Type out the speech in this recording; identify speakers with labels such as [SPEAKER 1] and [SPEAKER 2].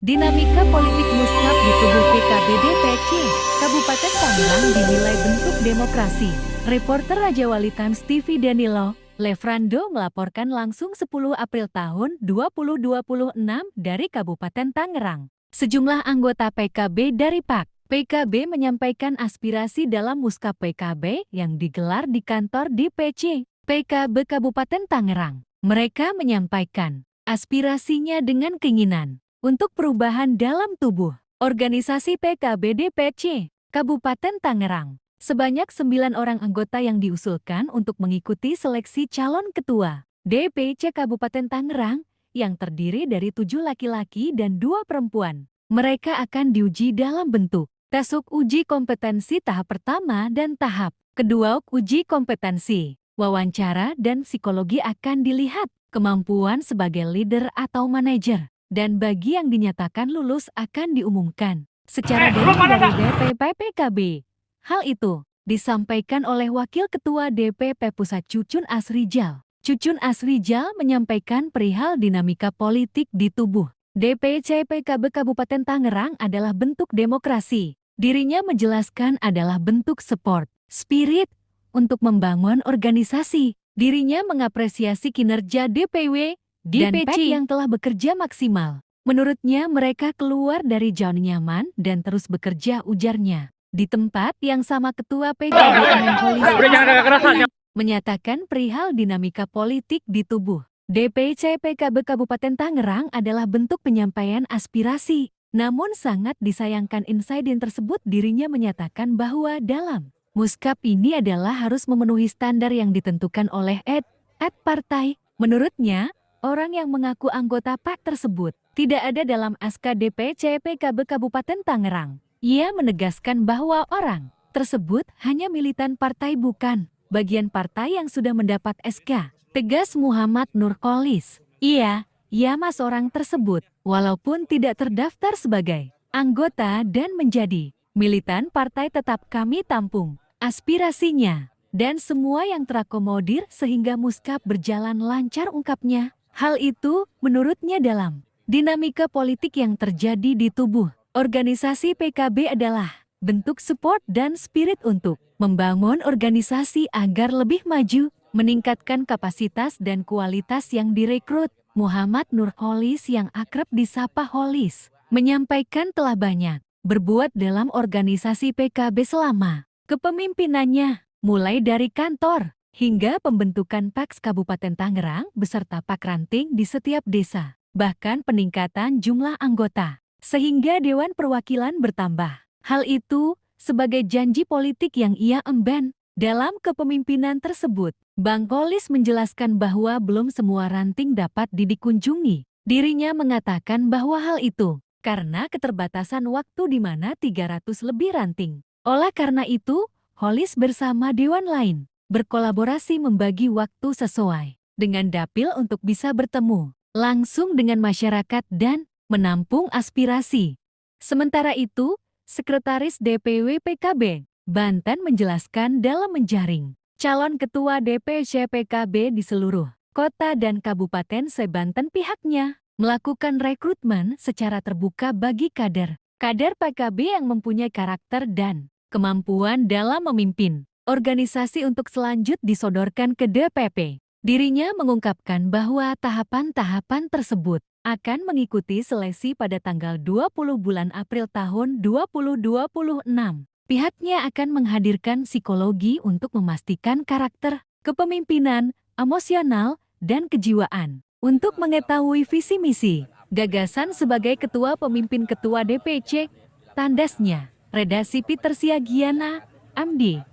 [SPEAKER 1] Dinamika politik Muskap di tubuh PKB DPC, Kabupaten Tangerang dinilai bentuk demokrasi. Reporter Raja Wali Times TV Danilo Lefrando melaporkan langsung 10 April tahun 2026 dari Kabupaten Tangerang. Sejumlah anggota PKB dari PKB menyampaikan aspirasi dalam Muskap PKB yang digelar di kantor DPC PKB Kabupaten Tangerang. Mereka menyampaikan aspirasinya dengan keinginan untuk perubahan dalam tubuh organisasi PKB DPC Kabupaten Tangerang. Sebanyak 9 orang anggota yang diusulkan untuk mengikuti seleksi calon ketua DPC Kabupaten Tangerang yang terdiri dari 7 laki-laki dan 2 perempuan. Mereka akan diuji dalam bentuk tes uji kompetensi tahap pertama dan tahap kedua. Uji kompetensi, wawancara dan psikologi akan dilihat kemampuan sebagai leader atau manajer. Dan bagi yang dinyatakan lulus akan diumumkan secara daring dari DPP PKB. Hal itu disampaikan oleh Wakil Ketua DPP Pusat Cucun Asrijal. Cucun Asrijal menyampaikan perihal dinamika politik di tubuh DPC PKB Kabupaten Tangerang adalah bentuk demokrasi. Dirinya menjelaskan adalah bentuk support, spirit untuk membangun organisasi. Dirinya mengapresiasi kinerja DPW dan PEC yang telah bekerja maksimal. Menurutnya mereka keluar dari zona nyaman dan terus bekerja, ujarnya. Di tempat yang sama Ketua PKB menyatakan perihal dinamika politik di tubuh DPC PKB Kabupaten Tangerang adalah bentuk penyampaian aspirasi. Namun sangat disayangkan insiden tersebut. Dirinya menyatakan bahwa dalam Muskap ini adalah harus memenuhi standar yang ditentukan oleh partai. Menurutnya, orang yang mengaku anggota PAK tersebut tidak ada dalam SK DPC PKB Kabupaten Tangerang. Ia menegaskan bahwa orang tersebut hanya militan partai, bukan bagian partai yang sudah mendapat SK. Tegas Muhammad Nurkolis. Ia mas orang tersebut, walaupun tidak terdaftar sebagai anggota dan menjadi militan partai, tetap kami tampung aspirasinya dan semua yang terakomodir sehingga Muskap berjalan lancar, ungkapnya. Hal itu menurutnya dalam dinamika politik yang terjadi di tubuh organisasi PKB adalah bentuk support dan spirit untuk membangun organisasi agar lebih maju, meningkatkan kapasitas dan kualitas yang direkrut. Muhammad Nurkolis yang akrab disapa Holis menyampaikan telah banyak berbuat dalam organisasi PKB selama kepemimpinannya, mulai dari kantor hingga pembentukan PAKS Kabupaten Tangerang beserta PAK ranting di setiap desa, bahkan peningkatan jumlah anggota, sehingga Dewan Perwakilan bertambah. Hal itu sebagai janji politik yang ia emban dalam kepemimpinan tersebut. Bang Kolis menjelaskan bahwa belum semua ranting dapat dikunjungi. Dirinya mengatakan bahwa hal itu karena keterbatasan waktu di mana 300 lebih ranting. Oleh karena itu, Holis bersama Dewan lain berkolaborasi membagi waktu sesuai dengan dapil untuk bisa bertemu langsung dengan masyarakat dan menampung aspirasi. Sementara itu, Sekretaris DPW PKB Banten menjelaskan dalam menjaring calon ketua DPC PKB di seluruh kota dan kabupaten se-Banten, pihaknya melakukan rekrutmen secara terbuka bagi kader PKB yang mempunyai karakter dan kemampuan dalam memimpin organisasi untuk selanjut disodorkan ke DPP. Dirinya mengungkapkan bahwa tahapan-tahapan tersebut akan mengikuti seleksi pada tanggal 20 bulan April tahun 2026. Pihaknya akan menghadirkan psikologi untuk memastikan karakter, kepemimpinan, emosional, dan kejiwaan. Untuk mengetahui visi misi, gagasan sebagai ketua pemimpin ketua DPC, tandasnya, Redaksi Peter Siagiana, MD.